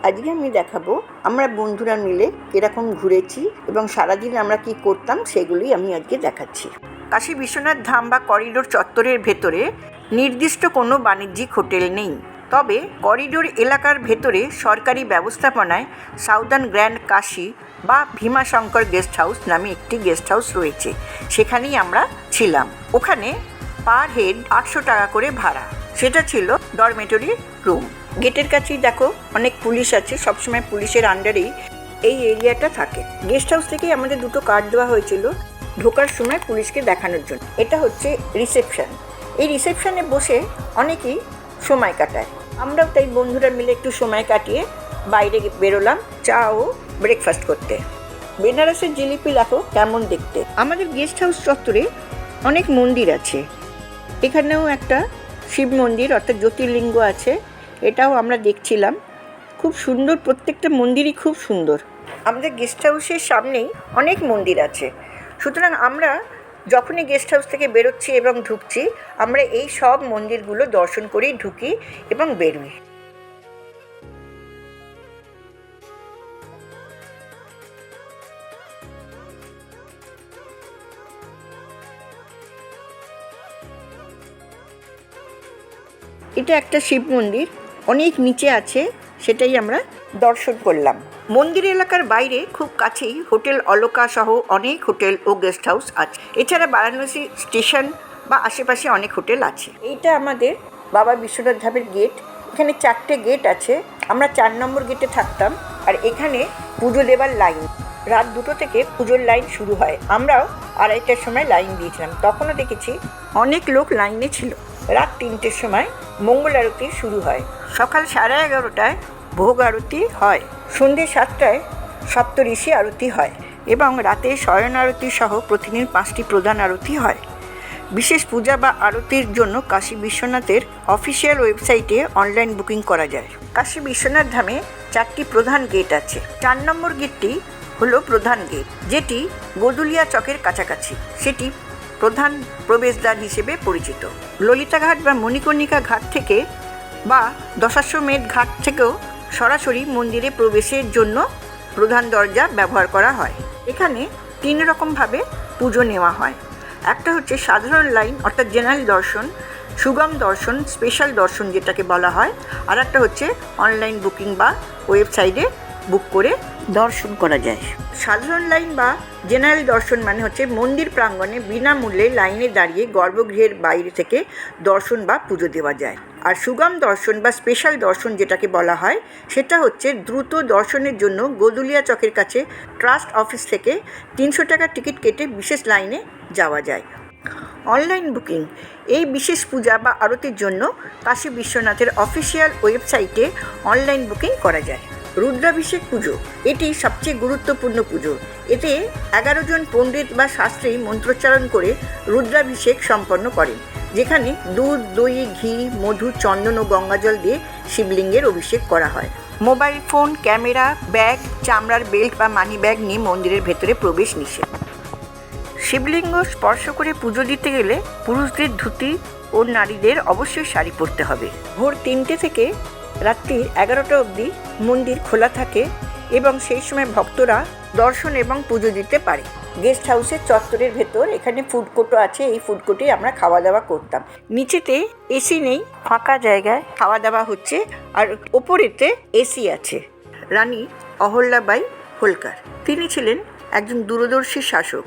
আজকে আমি দেখাবো আমরা বন্ধুরা মিলে এরকম ঘুরেছি এবং সারাদিন আমরা কি করতাম সেগুলোই আমি আজকে দেখাচ্ছি। কাশী বিশ্বনাথ ধাম বা করিডোর চত্বরের ভেতরে নির্দিষ্ট কোনো বাণিজ্যিক হোটেল নেই, তবে করিডোর এলাকার ভেতরে সরকারি ব্যবস্থাপনায় সাউদার্ন গ্র্যান্ড কাশী বা ভীমাশঙ্কর গেস্ট হাউস নামে একটি গেস্ট হাউস রয়েছে। সেখানেই আমরা ছিলাম। ওখানে পার হেড 800 টাকা করে ভাড়া। সেটা ছিল ডরমেটরি রুম। গেটের কাছেই দেখো অনেক পুলিশ আছে, সবসময় পুলিশের আন্ডারেই এই এরিয়াটা থাকে। গেস্ট হাউস থেকেই আমাদের দুটো কার্ড দেওয়া হয়েছিল ঢোকার সময় পুলিশকে দেখানোর জন্য। এটা হচ্ছে রিসেপশন। এই রিসেপশনে বসে অনেকেই সময় কাটায়। আমরাও তাই বন্ধুরা মিলে একটু সময় কাটিয়ে বাইরে বেরোলাম চা ও ব্রেকফাস্ট করতে। বেনারসের জিলিপি দেখো কেমন দেখতে। আমাদের গেস্ট হাউস চত্বরে অনেক মন্দির আছে। এখানেও একটা শিব মন্দির অর্থাৎ জ্যোতির্লিঙ্গ আছে, এটাও আমরা দেখছিলাম। খুব সুন্দর, প্রত্যেকটা মন্দিরই খুব সুন্দর। আমাদের গেস্ট হাউসের সামনেই অনেক মন্দির আছে, সুতরাং আমরা যখনই গেস্ট হাউস থেকে বেরোচ্ছি এবং ঢুকছি আমরা এই সব মন্দিরগুলো দর্শন করেই ঢুকি এবং বেরোই। এটা একটা শিব মন্দির, অনেক নিচে আছে, সেটাই আমরা দর্শন করলাম। মন্দির এলাকার বাইরে খুব কাছেই হোটেল অলোকা সহ অনেক হোটেল ও গেস্ট হাউস আছে। এছাড়া বারাণসী স্টেশন বা আশেপাশে অনেক হোটেল আছে। এইটা আমাদের বাবা বিশ্বনাথ ধামের গেট। এখানে 4টে গেট আছে। আমরা 4 নম্বর গেটে থাকতাম। আর এখানে পুজো দেবার লাইন, রাত 2টো থেকে পুজোর লাইন শুরু হয়। আমরাও 2:30টার সময় লাইন দিয়েছিলাম। তখনও দেখেছি অনেক লোক লাইনে ছিল। রাত 3টের সময় মঙ্গল আরতি শুরু হয়। সকাল 11:30টায় ভোগ আরতি হয়। সন্ধ্যে 7টায় সপ্তঋষি আরতি হয় এবং রাতে শয়ন আরতি সহ প্রতিদিন 5টি প্রধান আরতি হয়। বিশেষ পূজা বা আরতির জন্য কাশী বিশ্বনাথের অফিসিয়াল ওয়েবসাইটে অনলাইন বুকিং করা যায়। কাশী বিশ্বনাথ ধামে 4টি প্রধান গেট আছে। 4 নম্বর গেটটি হলো প্রধান গেট, যেটি গোদুলিয়া চকের কাছাকাছি। সেটি প্রধান প্রবেশদ্বার হিসেবে পরিচিত। ললিতাঘাট বা মণিকর্ণিকা ঘাট থেকে বা দশাশ্বমেধ ঘাট থেকেও সরাসরি মন্দিরে প্রবেশের জন্য প্রধান দরজা ব্যবহার করা হয়। এখানে 3 রকমভাবে পুজো নেওয়া হয়। একটা হচ্ছে সাধারণ লাইন অর্থাৎ জেনারেল দর্শন, সুগম দর্শন, স্পেশাল দর্শন যেটাকে বলা হয়, আর একটা হচ্ছে অনলাইন বুকিং বা ওয়েবসাইটে বুক করে দর্শন করা যায়। সাধারণ লাইন বা জেনারেল দর্শন মানে হচ্ছে মন্দির প্রাঙ্গণে বিনামূল্যে লাইনে দাঁড়িয়ে গর্ভগৃহের বাইরে থেকে দর্শন বা পুজো দেওয়া যায়। আর সুগম দর্শন বা স্পেশাল দর্শন যেটাকে বলা হয় সেটা হচ্ছে দ্রুত দর্শনের জন্য গোদুলিয়া চকের কাছে ট্রাস্ট অফিস থেকে 300 টাকা টিকিট কেটে বিশেষ লাইনে যাওয়া যায়। অনলাইন বুকিং, এই বিশেষ পূজা বা আরতির জন্য কাশী বিশ্বনাথের অফিসিয়াল ওয়েবসাইটে অনলাইন বুকিং করা যায়। রুদ্রাভিষেক পুজো, এটি সবচেয়ে গুরুত্বপূর্ণ পুজো। এতে 11 জন পণ্ডিত বা শাস্ত্রী মন্ত্রোচ্চারণ করে রুদ্রাভিষেক সম্পন্ন করেন, যেখানে দুধ, দই, ঘি, মধু, চন্দন ও গঙ্গাজল দিয়ে শিবলিঙ্গের অভিষেক করা হয়। মোবাইল ফোন, ক্যামেরা, ব্যাগ, চামড়ার বেল্ট বা মানি ব্যাগ নিয়ে মন্দিরের ভেতরে প্রবেশ নিষেধ। শিবলিঙ্গ স্পর্শ করে পুজো দিতে গেলে পুরুষদের ধুতি ও নারীদের অবশ্যই শাড়ি পরতে হবে। ভোর 3টে থেকে রাত্রি 11টা অবধি মন্দির খোলা থাকে এবং সেই সময় ভক্তরা দর্শন এবং পুজো দিতে পারে। গেস্ট হাউসের চত্বরের ভেতর এখানে ফুড কোর্টও আছে। এই ফুড কোর্টে আমরা খাওয়া দাওয়া করতাম। নিচেতে এসি নেই, ফাঁকা জায়গায় খাওয়া দাওয়া হচ্ছে, আর ওপরেতে এসি আছে। রানী অহল্যাবাই হোলকার, তিনি ছিলেন একজন দূরদর্শী শাসক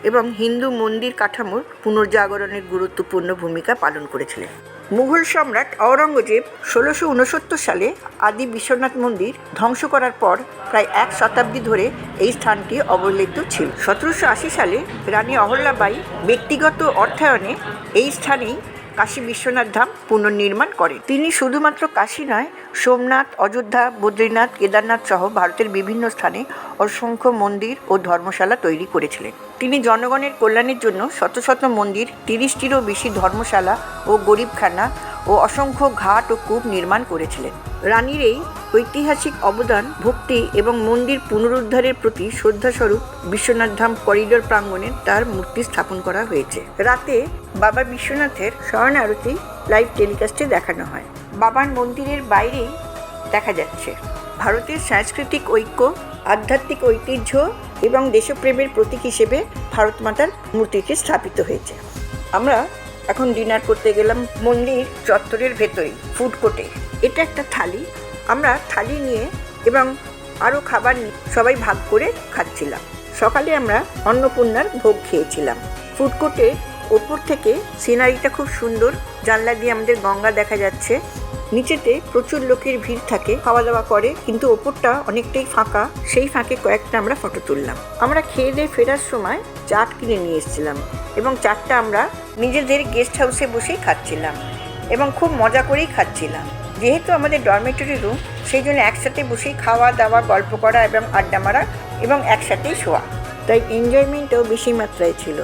এবং হিন্দু মন্দির কাঠামোর পুনর্জাগরণের গুরুত্বপূর্ণ ভূমিকা পালন করেছিলেন। মুঘল সম্রাট আওরঙ্গজেব 1669 সালে আদি বিশ্বনাথ মন্দির ধ্বংস করার পর প্রায় 1 শতাব্দী ধরে এই স্থানটি অবহেলিত ছিল। 1780 সালে রানী অহল্যাবাই ব্যক্তিগত অর্থায়নে এই স্থানেই কাশী বিশ্বনাথ ধাম পুনর্নির্মাণ করেন। তিনি শুধুমাত্র কাশী নয়, সোমনাথ, অযোধ্যা, বদ্রীনাথ, কেদারনাথ সহ ভারতের বিভিন্ন স্থানে অসংখ্য মন্দির ও ধর্মশালা তৈরি করেছিলেন। তিনি জনগণের কল্যাণের জন্য শত শত মন্দির, 30টিরও বেশি ধর্মশালা ও গরিবখানা ও অসংখ্য ঘাট ও কূপ নির্মাণ করেছিলেন। রানীর এই ঐতিহাসিক অবদান, ভক্তি এবং মন্দির পুনরুদ্ধারের প্রতি শ্রদ্ধাস্বরূপ বিশ্বনাথ ধাম করিডোর প্রাঙ্গণে তার মূর্তি স্থাপন করা হয়েছে। রাতে বাবা বিশ্বনাথের শয়ন আরতি লাইভ টেলিকাস্টে দেখানো হয়। বাবার মন্দিরের বাইরেই দেখা যাচ্ছে। ভারতের সাংস্কৃতিক ঐক্য, আধ্যাত্মিক ঐতিহ্য এবং দেশপ্রেমের প্রতীক হিসেবে ভারত মাতার মূর্তিটি স্থাপিত হয়েছে। আমরা এখন ডিনার করতে গেলাম মন্দির চত্বরের ভেতরেই, ফুড কোর্টে। এটা একটা থালি, আমরা থালি নিয়ে এবং আরও খাবার নিয়ে সবাই ভাগ করে খাচ্ছিলাম। সকালে আমরা অন্নপূর্ণার ভোগ খেয়েছিলাম। ফুড কোর্টের ওপর থেকে সিনারিটা খুব সুন্দর, জানলা দিয়ে আমাদের গঙ্গা দেখা যাচ্ছে। নিচেতে প্রচুর লোকের ভিড় থাকে, খাওয়া দাওয়া করে, কিন্তু ওপরটা অনেকটাই ফাঁকা। সেই ফাঁকে কয়েকটা আমরা ফটো তুললাম। আমরা খেয়ে দিয়ে ফেরার সময় চাট কিনে নিয়ে এসেছিলাম এবং চাটটা আমরা নিজেদের গেস্ট হাউসে বসেই খাচ্ছিলাম এবং খুব মজা করেই খাচ্ছিলাম। যেহেতু আমাদের ডরমেটরি রুম, সেই জন্য একসাথে বসেই খাওয়া দাওয়া, গল্প করা এবং আড্ডা মারা এবং একসাথেই শোয়া, তাই এনজয়মেন্টও বেশি মাত্রায় ছিল।